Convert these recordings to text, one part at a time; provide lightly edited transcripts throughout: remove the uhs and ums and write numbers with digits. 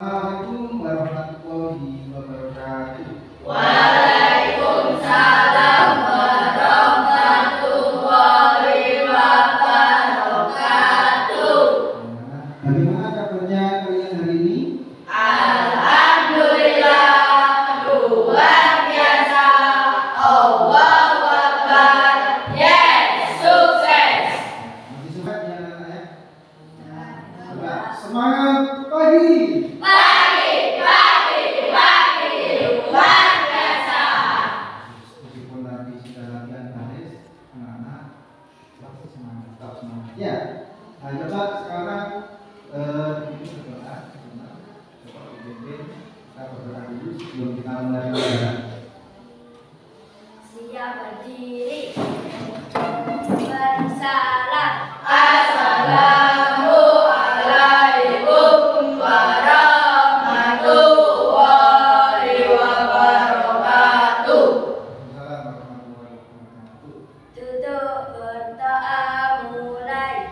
Assalamualaikum warahmatullahi wabarakatuh. Waalaikumsalam warahmatullahi wabarakatuh. Bagaimana kabarnya kalian hari ini? Alhamdulillah, luar biasa. Allahu Akbar. Yes, sukses. Masih semangat ya anak-anak ya? Semangat pagi. Luar biasa. Meskipun tadi sudah latihan baris, anak-anak pasti semangat, tetap semangat. Ya. Nah, coba sekarang ini berdoa, coba dipimpin kita berdoa dulu sebelum kita mulai belajar. Siap berdiri. Bersalam. Assalamualaikum warahmatullahi wabarakatuh. Duduk berdoa mulai.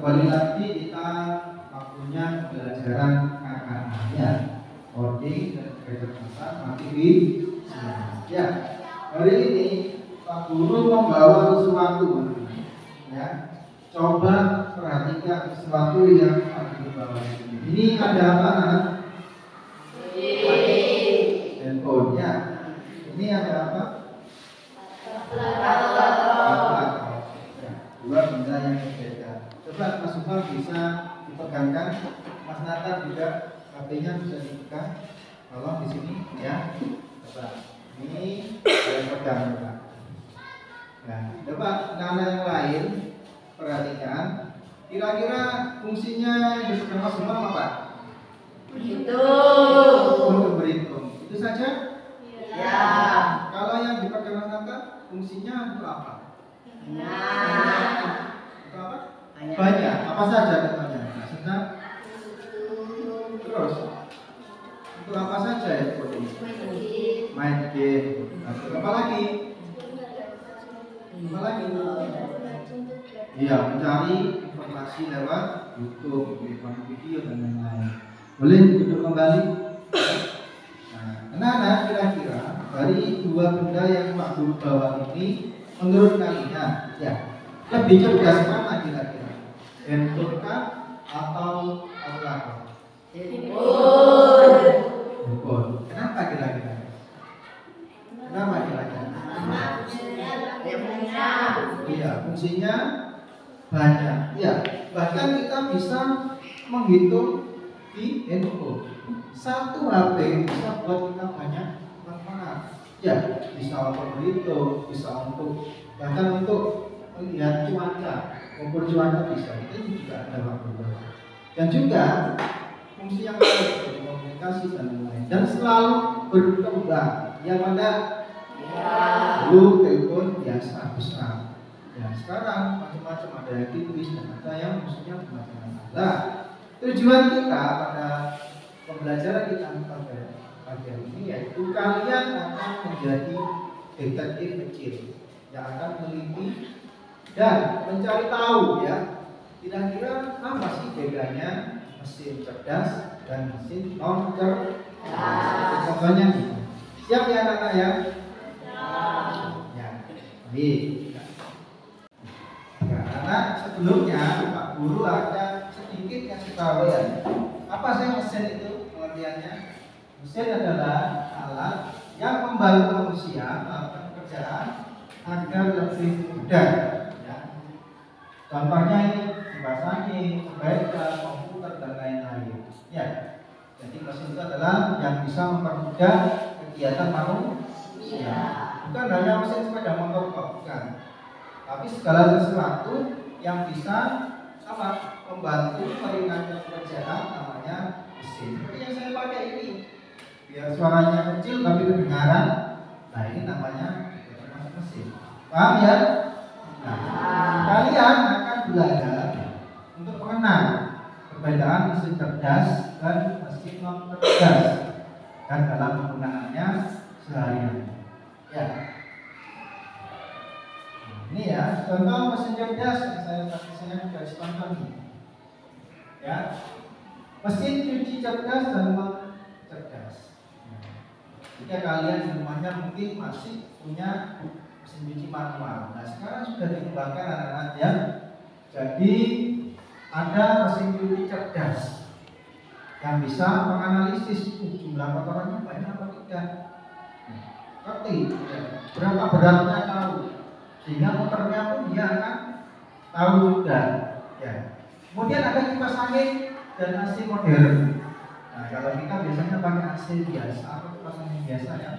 Kembali lagi kita waktunya pembelajaran KKA-nya, coding dan kecerdasan artifisial. Ya, hari ini Pak Guru membawa sesuatu, ya. Coba perhatikan sesuatu yang Pak Guru bawa ini. Ini ada apa, Nak? Handphone, ya. Ini ada apa? Dua benda yang berbeda. Coba Mas Umar bisa dipegangkan, Mas Nathan juga HP-nya bisa dipegang. Tolong di sini ya. Coba ini saya pegang, Pak. Nah, coba anak-anak yang lain perhatikan. Kira-kira fungsinya yang dipegang Mas Umar apa? Untuk berhitung. Itu saja? Ya. Kalau yang dipegang Mas Nathan fungsinya untuk apa? Untuk apa? Banyak. Apa saja contohnya? Nah, senang. Terus untuk apa saja ya? Main game. Apa lagi? Apa lagi? Iya, mencari informasi lewat YouTube, lewat video dan lain-lain. Boleh duduk kembali? Nah, anak-anak kira-kira dari dua benda yang Pak Guru bawa ini, menurut kalian, ya, lebih cerdas mana kira-kira? Handphone atau kalkulator? Handphone. Kenapa kira-kira? Kenapa kira-kira? Iya, fungsinya banyak. Ya, bahkan kita bisa menghitung di handphone. Satu HP bisa buat kita banyak manfaat. Ya, bisa untuk berhitung, bisa untuk bahkan untuk melihat cuaca, ukur cuaca bisa. Itu juga ada waktu. Dan juga fungsi yang lain, komunikasi dan lain-lain. Dan selalu berkembang. Yang mana? Dulu telepon pun biasa besar. Ya sekarang macam-macam, ada yang tipis dan ada yang maksudnya macam-macam. Nah, tujuan kita pada pembelajaran kita pada pagi ini yaitu kalian akan menjadi detektif kecil yang akan meneliti dan mencari tahu ya kira-kira apa sih bedanya mesin cerdas dan mesin non cerdas. Contohnya nih, siap ya anak-anak ya? Ya, baik. Karena sebelumnya Pak Guru ada sedikit kasih tahu ya. Apa sih mesin itu pengertiannya? Mesin adalah alat yang membantu manusia melakukan pekerjaan agar lebih mudah. Ya. Contohnya ini kipas angin, sepeda, komputer dan lain-lain. Ya. Jadi mesin itu adalah yang bisa mempermudah kegiatan manusia. Bukan hanya mesin sepeda motor kok, bukan. Tapi segala sesuatu yang bisa membantu meringankan pekerjaan namanya mesin. Seperti yang saya pakai ini, biar suaranya kecil tapi kedengaran. Nah ini namanya mesin. Paham ya? Nah, kalian akan belajar untuk mengenal perbedaan mesin cerdas dan mesin non cerdas dan dalam penggunaannya sehari-hari. Ya. Ini ya, contoh mesin cerdas yang saya garis contoh nih. Ya. Mesin cuci cerdas dan non cerdas. Jika kalian di rumahnya mungkin masih punya mesin cuci manual. Nah, sekarang sudah dikembangkan anak-anak ya. Jadi ada mesin cuci cerdas yang bisa menganalisis jumlah kotorannya banyak atau tidak. Ngerti? Ya. Berapa beratnya tahu. Sehingga motornya pun dia akan tahu juga. Ya. Kemudian ada kipas angin dan AC modern. Nah, kalau kita biasanya pakai AC biasa atau kipas angin biasa ya.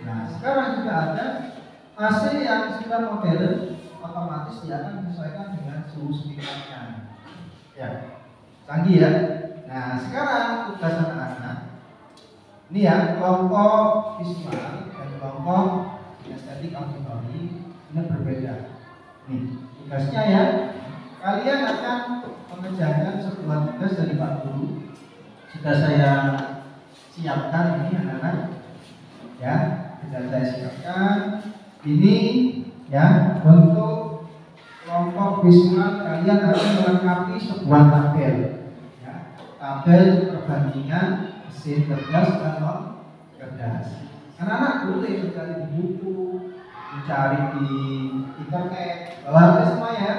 Nah, sekarang juga ada AC yang sudah modern, otomatis dia akan menyesuaikan dengan suhu sekitarnya. Ya, canggih ya. Nah, sekarang tugas anak-anak ini ya, kelompok visual dan kelompok estetik auditori ini berbeda. Nih, tugasnya ya, kalian akan mengerjakan sebuah tugas dari Pak Guru. Sudah saya siapkan ini anak-anak. Ya, sudah saya siapkan. Ini ya untuk kelompok visual kalian akan melengkapi sebuah tabel. Ya, tabel perbandingan mesin cerdas dan non cerdas. Anak-anak boleh mencari di buku, mencari di internet, bawa semua ya.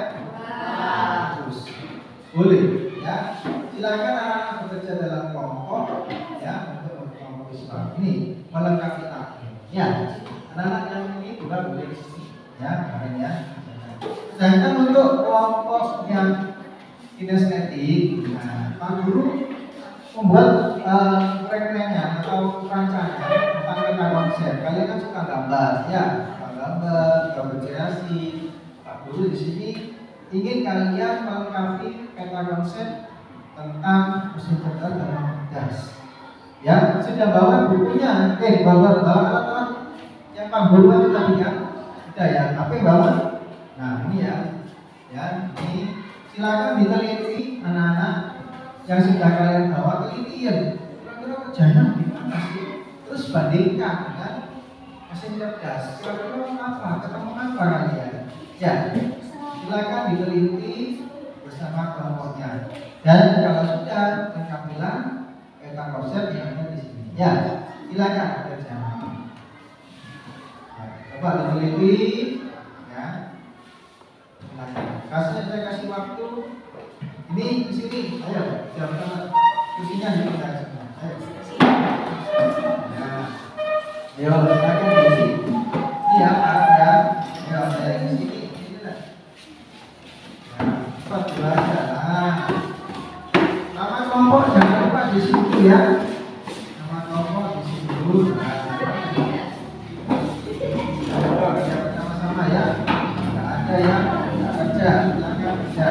Terus boleh ya. Silakan anak-anak bekerja dalam kelompok ya untuk kelompok visual ini melengkapi tabel. Ya, anak-anak yang ini juga boleh di sini ya, kalian ya. Sedangkan untuk kelompok yang kinestetik, nah, Pak Guru membuat referensinya atau rancangan tentang peta konsep. Kalian kan suka gambar ya, gambar kreasi. Pak Guru di sini ingin kalian melengkapi peta konsep tentang mesin cerdas dan non cerdas. Ya, sudah bawa bukunya, bawa alat yang Pak Guru itu tadi kan, sudah ya, tapi bawa. Nah ini ya, ini silakan diteliti anak-anak yang sudah kalian bawa, teliti ya, kira-kira kerjanya gimana sih? Terus bandingkan dengan mesin cerdas, kira-kira apa, ketemu apa kalian? Ya, silakan diteliti bersama kelompoknya. Dan kalau sudah lengkapilah peta konsep yang ada di sini. Ya, silakan kerja. Ya, coba diteliti, ya. Saya kasih waktu. Ini di sini, ayo, siapa kursinya di kita semua. Ayo. Ya, silakan di sini. Iya, ya. Ya, saya di sini. Cepat belajar. Nama kelompok jangan lupa di situ ya. Nama kelompok di situ. Sama-sama ya. Tidak ada yang kerja, silakan kerja.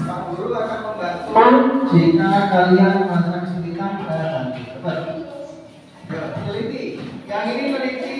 Pak Guru akan membantu jika kalian merasa kesulitan, saya bantu. Cepat. Yuk, teliti. Yang ini meneliti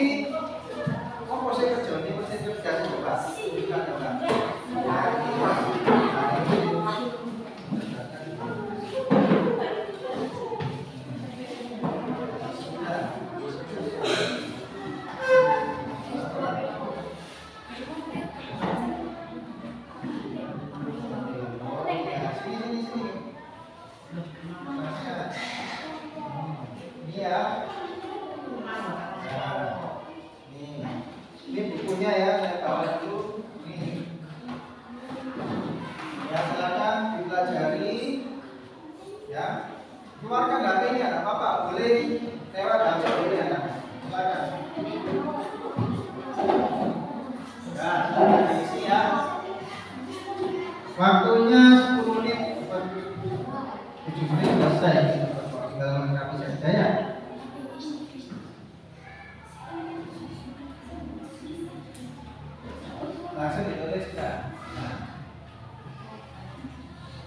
Keluarkan HP-nya, nggak apa-apa, boleh lewat HP boleh anak. Silakan. Ya, silakan diisi ya. Waktunya 10 menit. 7 menit selesai. Tinggal melengkapi saja ya. Langsung ditulis kan.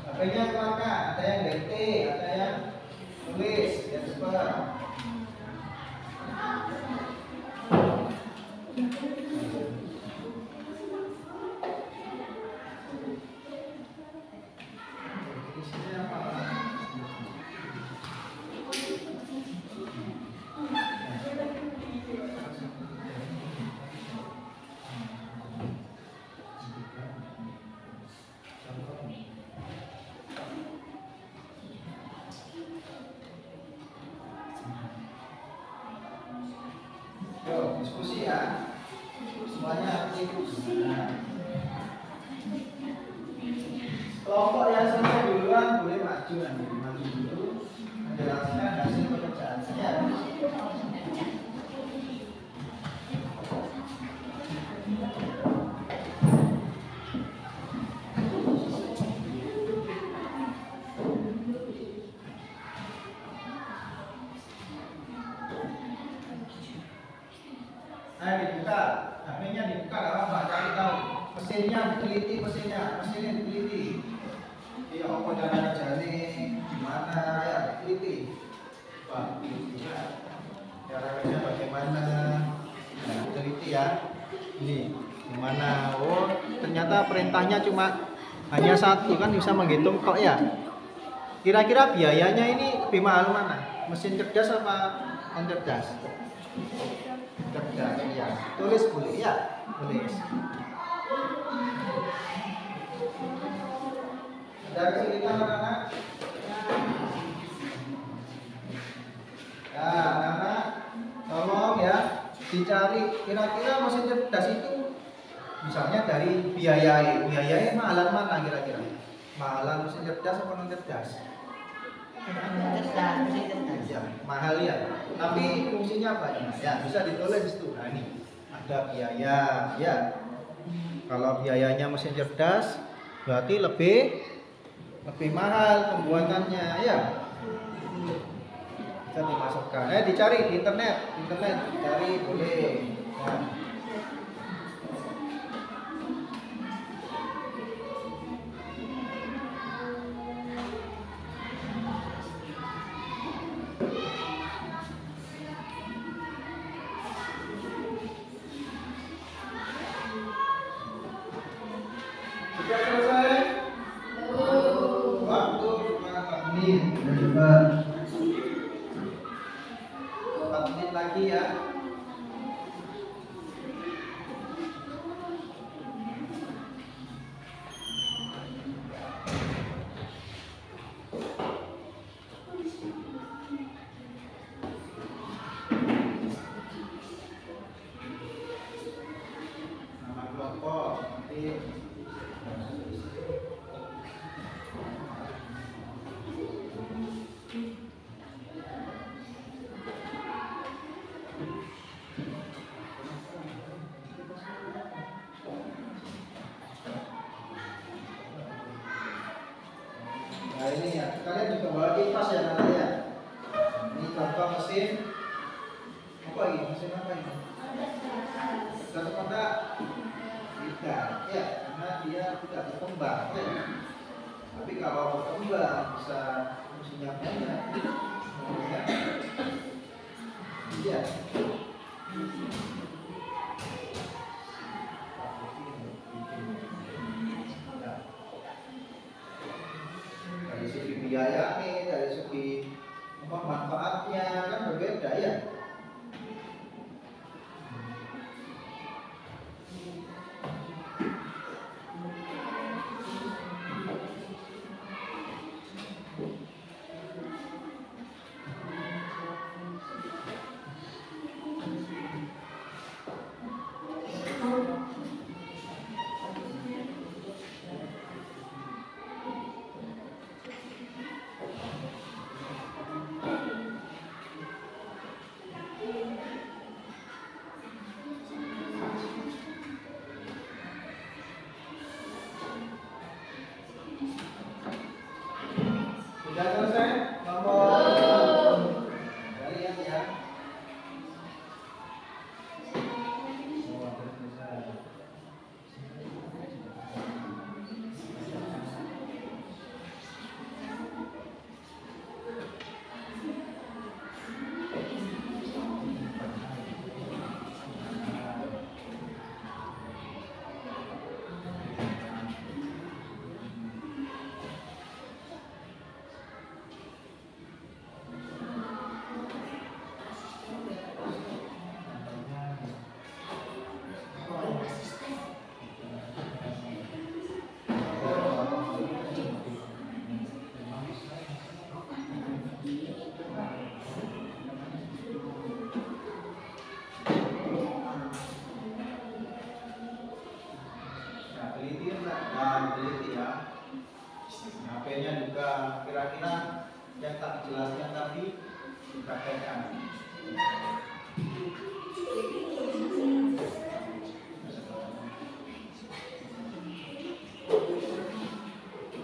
HP-nya keluarkan, ada yang detik, ada yang tulis, ya cepat. Isinya apa? Yuk, diskusi ya. Semuanya aktif. Kelompok yang selesai duluan boleh maju nanti maju dulu menjelaskan hasil pekerjaannya. Nah, dibuka, HP-nya dibuka, apa? Cari tahu. Mesinnya diteliti, mesinnya diteliti. Iya, apa cara kerjanya, gimana ya, diteliti. Wah, diteliti ya. Cara kerja bagaimana? Nah, diteliti ya. Ini gimana? Oh, ternyata perintahnya cuma hanya satu, kan bisa menghitung kok ya. Kira-kira biayanya ini lebih mahal mana? Mesin cerdas apa non cerdas? Cerdas ya. Tulis boleh ya, tulis. Ada kesulitan anak-anak? Ya, anak-anak, tolong ya dicari kira-kira mesin cerdas itu misalnya dari biayanya mahalan mana kira-kira? Mahalan mesin cerdas apa non cerdas? Cerdas, mesin cerdas. Ya, mahal ya. Tapi fungsinya apa ya? Ya, bisa ditulis itu. Nah, ini ada biaya ya. Kalau biayanya mesin cerdas berarti lebih mahal pembuatannya ya. Bisa dimasukkan. Dicari di internet cari boleh. Nah. Sudah selesai? Waktu 4 menit. Coba 4 menit lagi ya. Nama kelompok nanti. Nah ini ya, kalian juga bawa kipas ya nanti ya. Ini contoh mesin apa ini? Mesin apa ini? Satu kotak tidak, ya, karena dia tidak berkembang. Ya. Tapi kalau berkembang bisa fungsinya banyak. Ya. Iya. Dari segi biaya nih, dari segi manfaatnya kan berbeda ya. Sudah selesai? Nomor kalian ya. Teliti ya. HP-nya juga kira-kira yang tak dijelaskan tadi dipraktekkan.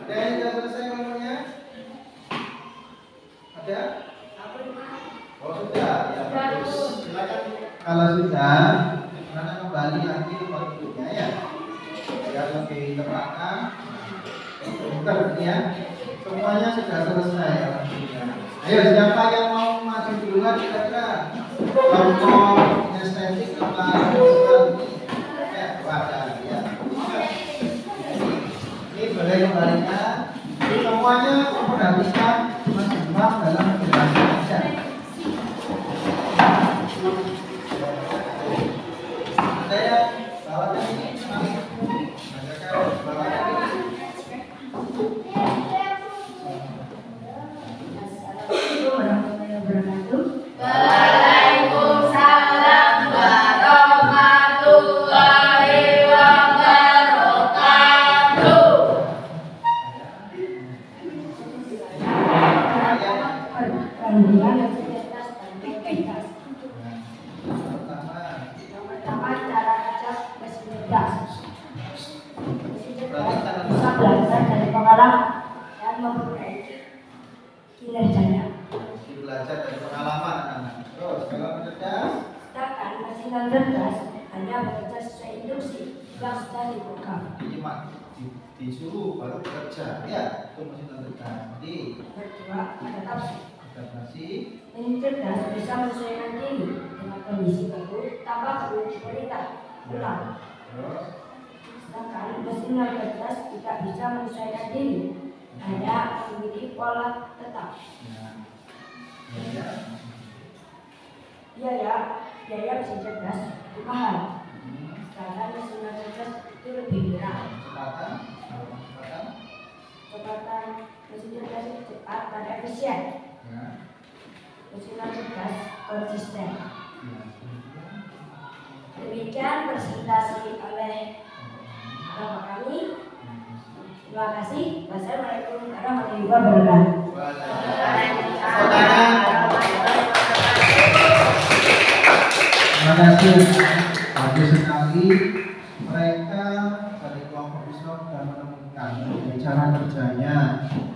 Ada yang sudah selesai ngomongnya? Ada? Oh sudah, ya bagus. Silakan. Kalau sudah, karena kembali lagi ke bentuknya ya. Biar lebih terangkan. Bentar ya. Semuanya sudah selesai. Ayo siapa yang mau maju duluan kira-kira? Kelompok estetik apa ya, wadah ya. Ini boleh kembalikan. Semuanya memperhatikan Mas Imam dalam penjelasan aja. Ada yang bawahnya ini? Waalaikumsalam warahmatullahi wabarakatuh. Pertama, cara kerja mesin cerdas. Bisa belajar dari pengalaman dan memperbaiki kinerjanya. Belajar dari pengalaman anak. Terus kalau cerdas, Sedangkan mesin cerdas hanya bekerja sesuai instruksi yang sudah diprogram. cuma disuruh baru bekerja. Ya, itu masih cerdas. Jadi Kedua, adaptasi. adaptasi. Mesin cerdas bisa menyesuaikan diri dengan kondisi baru tanpa perlu diperintah ulang. Terus Sedangkan mesin cerdas tidak bisa menyesuaikan diri, hanya memiliki pola tetap. ya. Biaya mesin cerdas lebih mahal. Sedangkan mesin cerdas itu lebih murah. Kecepatan mesin cerdas itu cepat dan efisien. Mesin cerdas konsisten. Demikian presentasi oleh Bapak kami. Terima kasih. Wassalamualaikum warahmatullahi wabarakatuh. Terima kasih. Bagus sekali. Mereka dari kelompok Islam sudah menemukan dari cara kerjanya,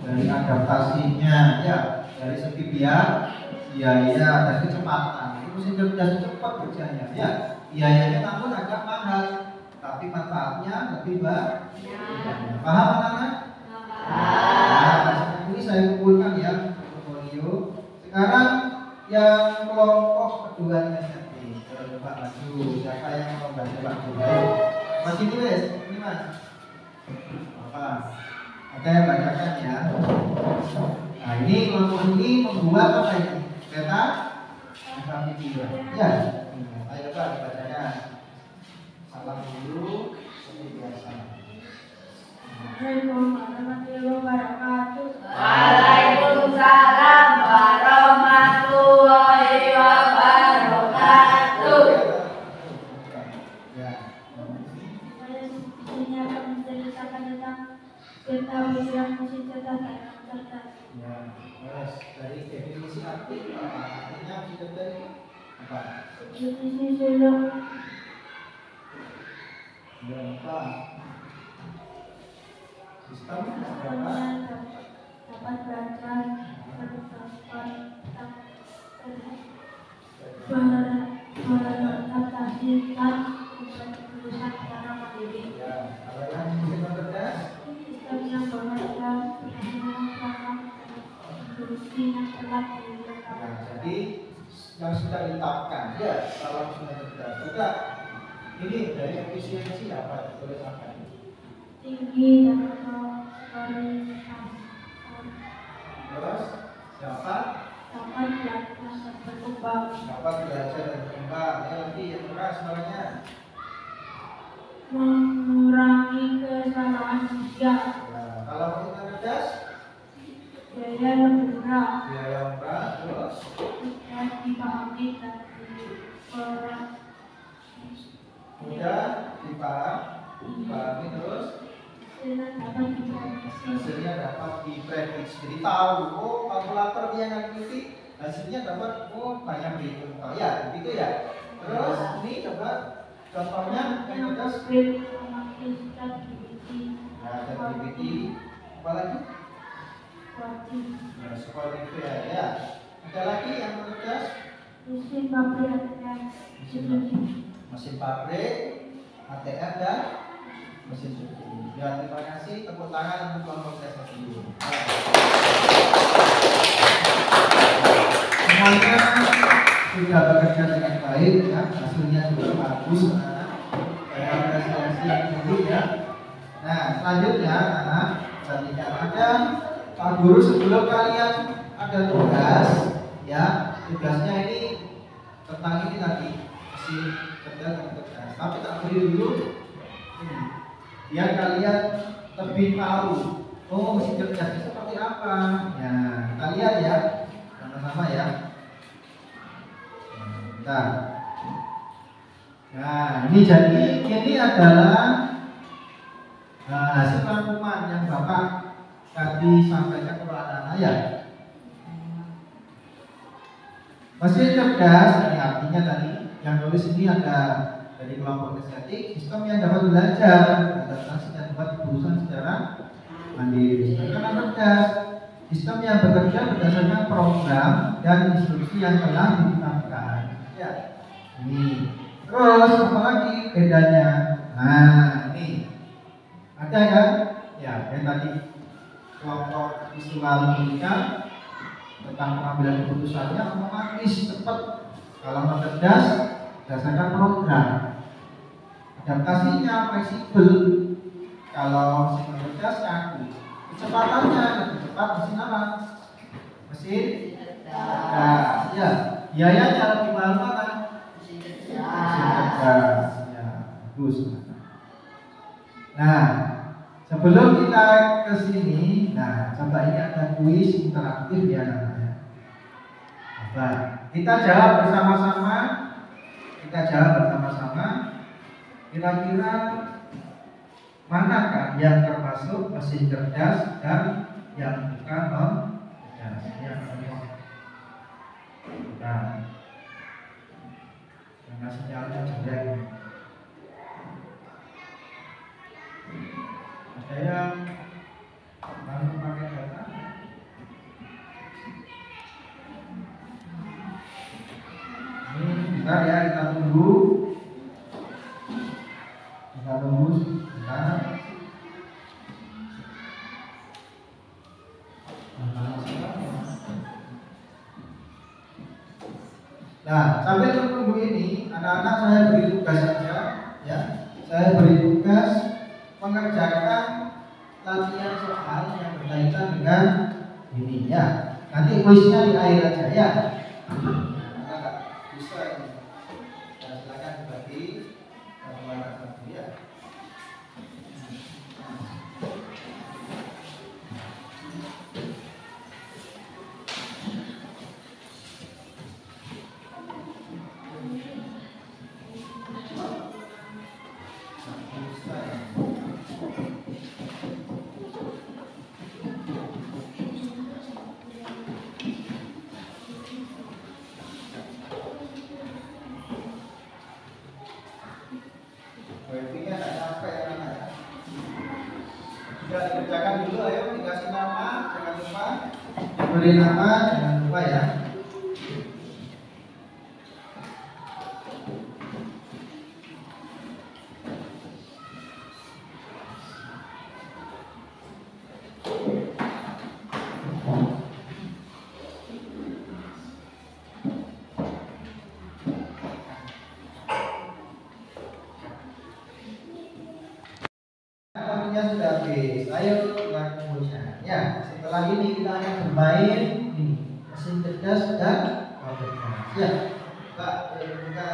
dari adaptasinya, ya, dari segi biaya dan kecepatan. Itu mesin cerdas cepat kerjanya, ya. Biayanya namun agak mahal, tapi manfaatnya lebih banyak. Paham anak-anak? Nah, ini saya kumpulkan ya portfolio. Sekarang yang kelompok keduanya nanti coba maju. Siapa yang mau bantu Pak Guru? Masih tulis, ini Mas. Apa? Ada yang bacakan ya. Nah ini kelompok ini membuat apa ini? Peta video. Ya. Ayo Pak dibacakan. Salam dulu seperti biasa. Assalamualaikum warahmatullahi wabarakatuh. Waalaikumsalam warahmatullahi wabarakatuh. Ya. Saya ini akan menceritakan tentang keterampilan mesin cerdas dan cerdas. Ya. Terus dari definisi aktif apa? Artinya sudah dari apa? Definisi suluk Ya, apa? Sistem apa? dapat belajar beradaptasi dan berusaha secara mandiri. Ya, kalau yang sistem cerdas, Sistem yang bekerja berdasarkan instruksi yang telah ditetapkan. nah, jadi yang sudah ditetapkan, ya, kalau sudah cerdas. Juga ini dari efisiensi apa? Tulis apa? Tinggi dan kualitas Terus dapat dapat belajar dan berkembang. belajar dan berkembang. Ya, lagi yang keras suaranya. Mengurangi kesalahan manusia. Nah, kalau kita cerdas, Biaya yang murah biaya murah, terus mudah dipahami dan mudah dipahami, terus dapat diprediksi. hasilnya dapat diprediksi. Jadi tahu, oh kalkulator dia ngerti, hasilnya dapat, oh banyak dihitung. Oh ya, begitu ya. Terus ini dapat contohnya yang cerdas. Nah, ChatGPT, apa lagi? Nah, seperti itu ya. Ya. Ada lagi yang cerdas? Mesin pabrik Mesin pabrik, ATM dan mesin cuci. Ya, terima kasih. Tepuk tangan untuk kelompok tes dulu. Semuanya sudah bekerja dengan baik, ya. Hasilnya juga bagus, anak. Saya apresiasi yang tinggi, ya. Nah, selanjutnya, anak, perhatikan ada Pak Guru sebelum kalian ada tugas, ya, tugasnya ini tentang ini tadi, mesin cerdas dan cerdas. Tapi tak beri dulu ini, biar kalian lebih tahu, oh mesin cerdas itu seperti apa. Ya, kita lihat ya, sama-sama ya. Nah, ini jadi ini adalah hasil rangkuman yang Bapak tadi sampaikan kepada anak ya. Mesin cerdas ini artinya tadi yang tulis ini ada dari kelompok estetik, sistem yang dapat belajar, adaptasi dan dapat berusaha secara mandiri. Karena cerdas, sistem yang bekerja berdasarkan program dan instruksi yang telah ditetapkan. Ya, ini. Terus apa lagi bedanya? Nah, ini ada kan? Ya, yang tadi kelompok visual logika tentang pengambilan keputusannya otomatis cepat. Kalau cerdas berdasarkan program. Adaptasinya fleksibel. Kalau mesin cerdas kaku. Kecepatannya lebih cepat mesin apa? Mesin cerdas. Ya, biayanya lebih mahal mana? Mesin cerdas. Ya, bagus. Nah, sebelum kita ke sini, nah coba ini ada kuis interaktif ya namanya. Coba kita jawab bersama-sama. Kira-kira manakah yang termasuk mesin cerdas dan yang bukan non-cerdas? Yang bukan. Karena sinyalnya jelek. Ada yang baru pakai data? Ini bentar ya, kita tunggu sebentar. Nah, sambil menunggu ini, anak-anak saya beri tugas saja, ya. Saya beri tugas mengerjakan latihan soal yang berkaitan dengan ini ya. Nanti kuisnya di akhir aja ya. Nah, bisa ini. Nah, silakan dibagi satu ya. Wifi-nya nggak sampai ya anak. Sudah dikerjakan dulu, ayo dikasih nama, jangan lupa diberi nama, jangan lupa ya. namanya bermain ini mesin cerdas dan cerdas. Ya, Pak, buka.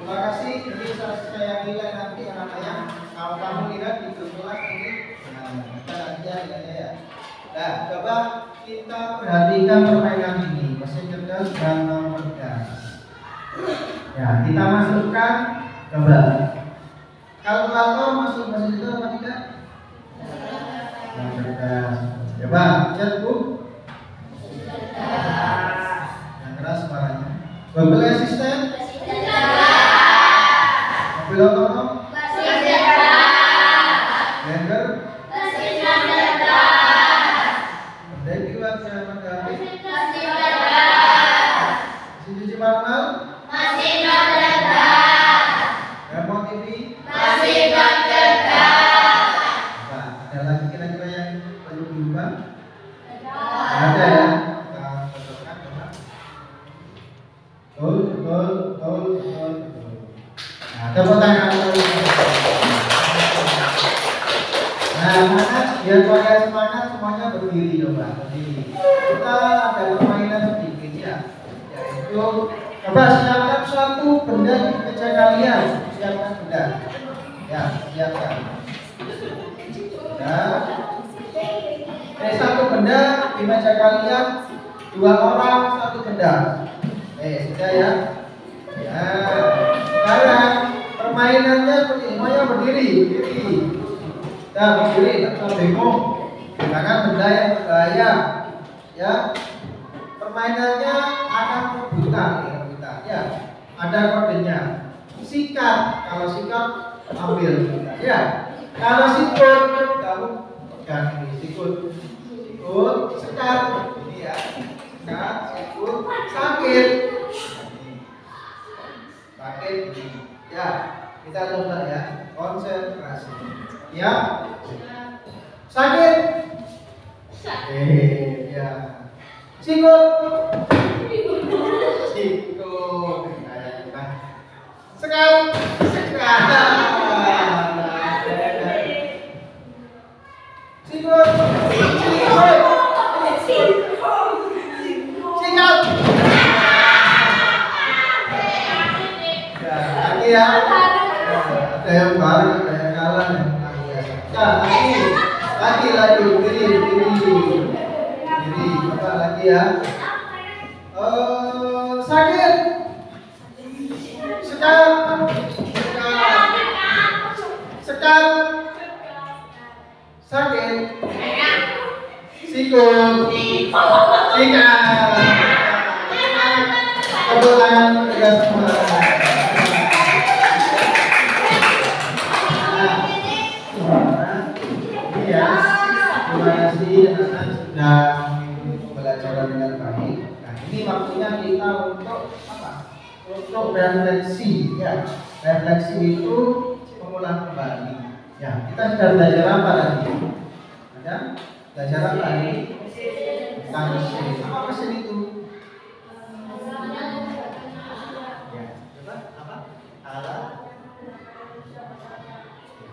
Terima kasih. Jadi saya nilai nanti anak-anak kalau kamu lihat di grup kelas ini, kita nanti nilainya ya. Nah, coba kita perhatikan permainan ini, mesin cerdas dan nomor gas. Ya, kita masukkan, coba. Kalkulator masuk mesin cerdas apa tidak? Nomor cerdas. Coba, cek Bu. Yang keras suaranya. Mobil asisten. Mobil otonom. Blender. Pendek buat saya mengganti. Mesin cuci manual. Remote TV. Nah, ada lagi kira-kira yang perlu diubah? Ada ya. Kita cocokkan coba. Betul. Nah, tepuk tangan dulu. Nah, semangat, biar pada semangat semuanya berdiri coba, berdiri. Kita ada permainan sedikit ya, yaitu coba siapkan suatu benda di meja kalian, siapkan benda. Ya, siapkan. Ya. Satu benda di meja kalian, 2 orang satu benda. Sudah ya. Ya. Sekarang permainannya seperti semuanya berdiri. Nah, berdiri, tak bingung. Jangan benda yang berbahaya. Ya. Permainannya akan rebutan. Ya. Ada kodenya. Sikat. Kalau sikat, ambil. Ya. Kalau sikut, kamu pegang ini. Sikut, sekat. Ini ya. Sekat, sikut, sakit. Ya, kita coba ya, konsentrasi. Ya, sakit. Ya, sikut. Sekat. Sikut. Ya, ada yang bareng, ada yang kalah nih. Ya, lagi diri, coba lagi ya. Sakit, sekat, sakit, sikut, sikat. Tepuk tangan tegas semua. Terima kasih anak-anak sudah mengikuti pembelajaran dengan baik. Nah, ini waktunya kita untuk apa? Untuk refleksi, ya. Refleksi itu mengulang kembali. Ya, kita sudah belajar apa tadi? Ada? Belajar apa tadi? Tentang mesin. Apa mesin itu? Ya, coba apa?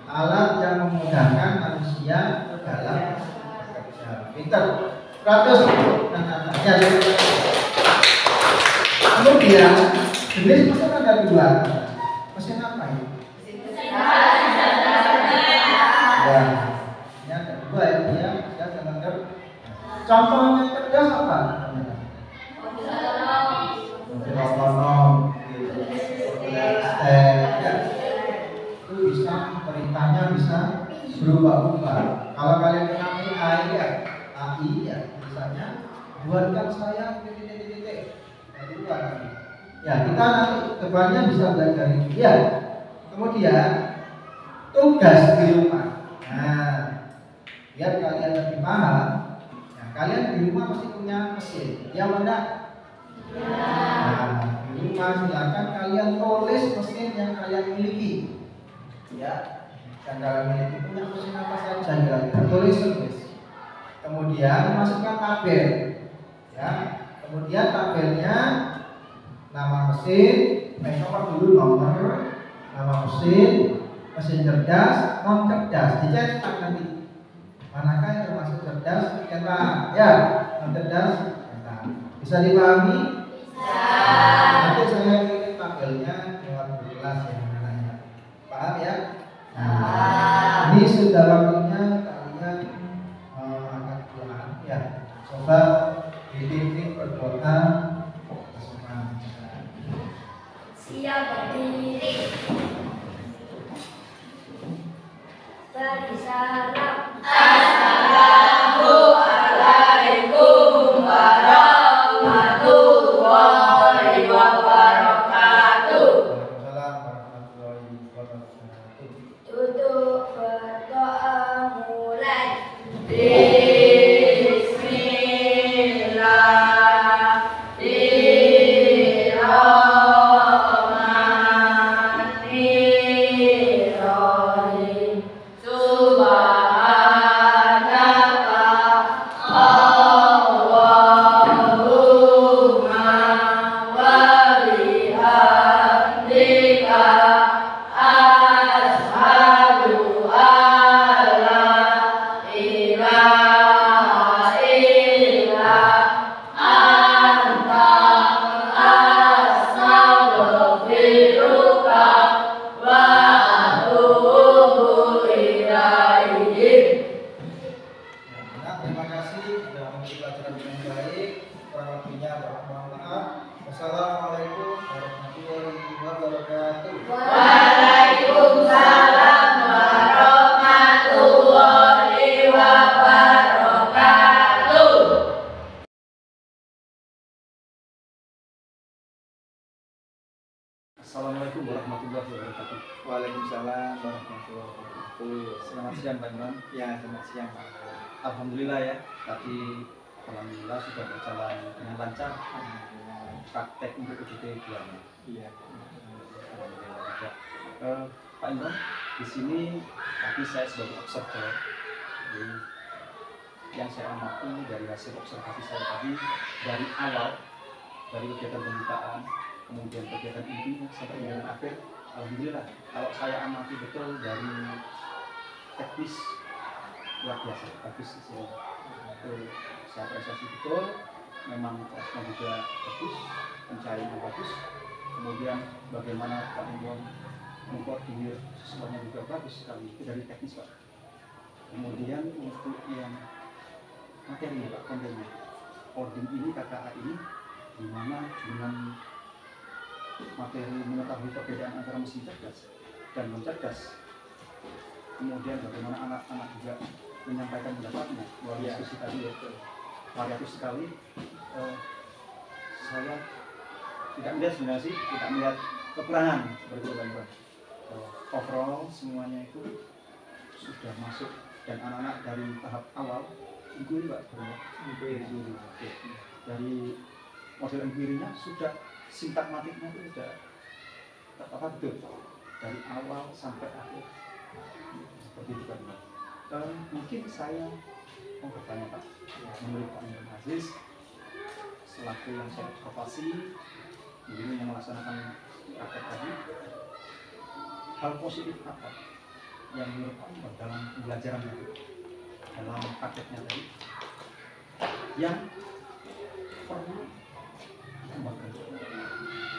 Alat yang memudahkan manusia dalam pintar 100 ya. Kemudian jenis mesin ada 2. Mesin apa ini? Ya, ini ada 2 ya, dia dengar. Contohnya cerdas apa? Mobil otonom, itu bisa perintahnya bisa berubah-ubah. Kalau kalian kenal AI ya, misalnya buatkan saya titik. Ya, kita nanti depannya bisa belajar ini. Ya. Kemudian tugas di rumah. Nah, biar kalian lebih paham. Nah, kalian di rumah pasti punya mesin. Ya, mana? Nah, di rumah silakan kalian tulis mesin yang kalian miliki. Ya. Dan dalam ini punya mesin apa saja kira-kira, tulis tulis. Kemudian masukkan tabel, ya. Kemudian tabelnya nama mesin, nomor dulu nomor, nama mesin, mesin cerdas, non cerdas, dicetak nanti. Manakah yang termasuk cerdas? Cetak, ya. Non cerdas, cetak. Bisa dipahami? Bisa. Nanti saya kirim tabelnya lewat kelas ya anak-anaknya. Paham ya? Nah, ini sudah waktunya kalian angkat Quran ya. Coba dibimbing berdoa kesukaan. Siap berdiri. Beri salam. Assalamualaikum warahmatullahi wabarakatuh. Waalaikumsalam warahmatullahi wabarakatuh. Duduk berdoa mulai. Bismillahirrahmanirrahim. Subhanaka Allahumma wa bihamdika asyhadu an la ilaha illa anta astaghfiruka wa atubu ilaik. Nah, terima kasih sudah mengikuti pelajaran dengan baik. Kurang lebihnya mohon maaf. Wassalamualaikum warahmatullahi wabarakatuh. Waalaikumsalam warahmatullahi wabarakatuh. Assalamualaikum warahmatullahi wabarakatuh. Waalaikumsalam warahmatullahi wabarakatuh. Selamat siang Pak Imran. Ya, selamat siang Pak. Alhamdulillah ya, tadi alhamdulillah sudah berjalan dengan lancar praktek untuk UJT 2-nya. Iya. Alhamdulillah juga. Pak Imran, di sini tadi saya sebagai observer. Jadi yang saya amati dari hasil observasi saya tadi dari awal dari kegiatan pembukaan, kemudian kegiatan intinya sampai dengan akhir, alhamdulillah kalau saya amati betul dari teknis luar biasa bagus sih. Itu saya apresiasi betul, memang kelasnya juga bagus, pencarian yang bagus, kemudian bagaimana Pak Imron mengkoordinir semuanya juga bagus sekali, itu dari teknis Pak. Kemudian untuk yang materinya Pak, kontennya ording ini KKA ini dimana dengan materi mengetahui perbedaan antara mesin cerdas dan non cerdas, kemudian bagaimana anak-anak juga menyampaikan pendapatnya melalui diskusi tadi ya, variatif sekali. Saya tidak melihat sebenarnya sih, tidak melihat kekurangan seperti itu Pak. Overall semuanya itu sudah masuk dan anak-anak dari tahap awal inquiry Pak, dari model inquiry-nya sudah sintakmatiknya itu sudah apa betul dari awal sampai akhir seperti itu Pak. Mungkin saya mau bertanya Pak, menurut Pak Imran Aziz selaku yang saya observasi ini yang melaksanakan praktek tadi, hal positif apa yang menurut Pak Imran dalam pembelajaran itu, dalam prakteknya tadi yang perlu dikembangkan,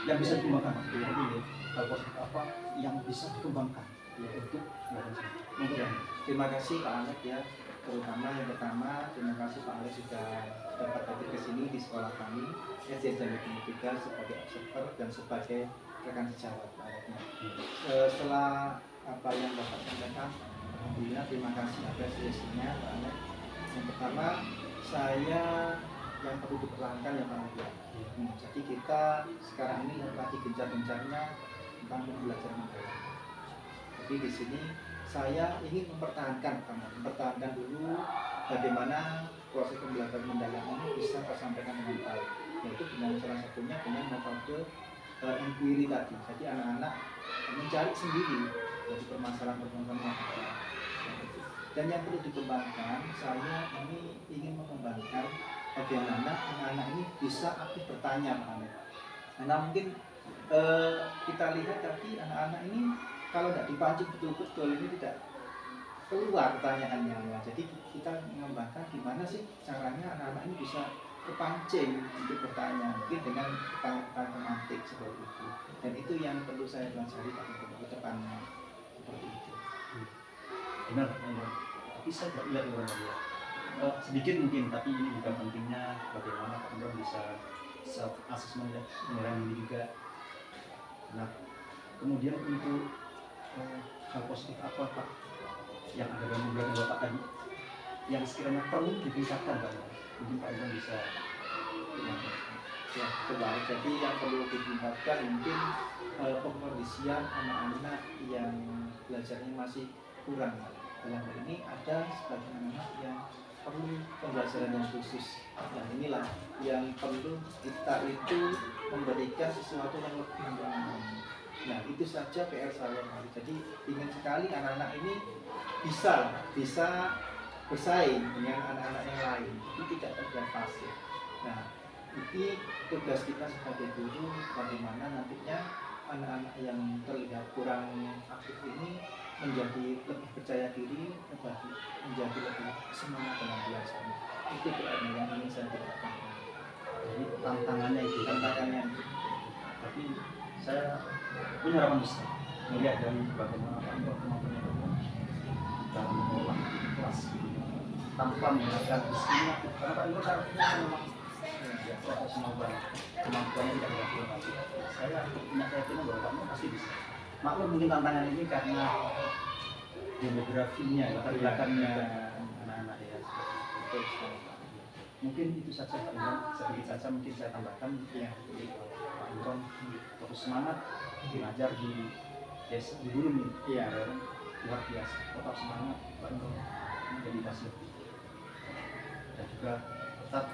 yang bisa dikembangkan Pak? Ini hal positif apa yang bisa dikembangkan ya untuk belajar. Ya, terima kasih Pak Alex ya. Terutama yang pertama, terima kasih Pak Alex sudah dapat hadir ke sini di sekolah kami SDN Jambi 3 sebagai observer dan sebagai rekan sejawat Pak Alex. Setelah apa yang Bapak sampaikan, alhamdulillah terima kasih apresiasinya Pak Alex. Yang pertama, saya yang perlu diperlahankan ya Pak Alex. Jadi kita sekarang ini lagi gencar-gencarnya tentang pembelajaran negara. Jadi di sini saya ingin mempertahankan dulu bagaimana proses pembelajaran mendalam ini bisa tersampaikan dengan baik, yaitu dengan salah satunya dengan metode inquiry tadi. Jadi anak-anak mencari sendiri jadi permasalahan yang ada. Dan yang perlu dikembangkan, saya ini ingin mengembangkan bagaimana anak-anak ini bisa aktif bertanya, karena mungkin kita lihat tadi anak-anak ini kalau tidak dipancing betul-betul ini tidak keluar pertanyaannya ya. Jadi kita mengembangkan gimana sih caranya anak-anak ini bisa kepancing untuk bertanya, mungkin dengan pertanyaan tematik seperti itu. Dan itu yang perlu saya pelajari ke depannya seperti itu. Benar. Tapi saya tidak lihat orang dia. Sedikit mungkin, tapi ini juga pentingnya bagaimana Pak Imron bisa self assessment ya, menilai diri juga. Nah, kemudian untuk hal positif apa Pak yang ada dalam pembelajaran Bapak tadi yang sekiranya perlu ditingkatkan Pak Imron? Mungkin Pak Imron bisa Ya, coba. Jadi yang perlu ditingkatkan mungkin pengkondisian anak-anak yang belajarnya masih kurang. Dalam hal ini ada sebagian anak yang perlu pembelajaran yang khusus. Nah, inilah yang perlu kita itu memberikan sesuatu yang lebih mendalam. Nah, itu saja PR saya. Jadi ingin sekali anak-anak ini bisa bersaing dengan anak-anak yang lain, itu tidak terjadi pasif. Nah, ini tugas kita sebagai guru, bagaimana nantinya anak-anak yang terlihat kurang aktif ini menjadi lebih percaya diri, menjadi lebih semangat dalam belajarnya. Itu berarti yang ingin saya katakan. Jadi tantangannya itu. Tapi saya punya harapan besar melihat dari bagaimana Pak Imron kemampuannya dalam mengolah kelas tanpa menggunakan diskriminatif, karena Pak Imron karakternya memang kemampuannya tidak dilakukan. Saya punya keyakinan bahwa Pak Imron pasti bisa. Maklum mungkin tantangan ini karena demografinya, latar belakangnya anak-anak ya. Mungkin itu saja Pak Imron, sedikit saja mungkin saya tambahkan ya. Pak Imron terus semangat belajar di desa di Gurun ini. Iya, luar biasa. Tetap semangat Pak Imron menjadi pasien. Dan juga tetap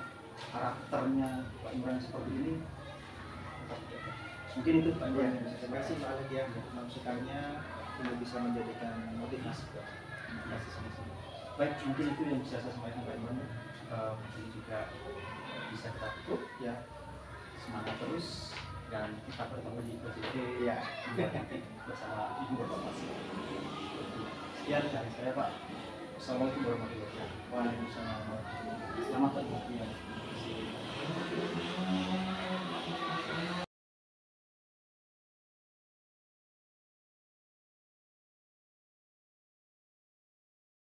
karakternya Pak Imron seperti ini tetap dijaga. Mungkin itu Pak Imron. Terima kasih Pak Alek ya, masukannya untuk bisa menjadikan motivasi. Terima kasih sama-sama. Baik, mungkin itu yang bisa saya sampaikan Pak Imron. Mungkin juga bisa kita tutup ya. Semangat terus dan kita bertemu di PJJ ya bersama Ibu Bapak Masih. Sekian dari saya Pak. Assalamualaikum warahmatullahi wabarakatuh. Waalaikumsalam. Selamat berbuka.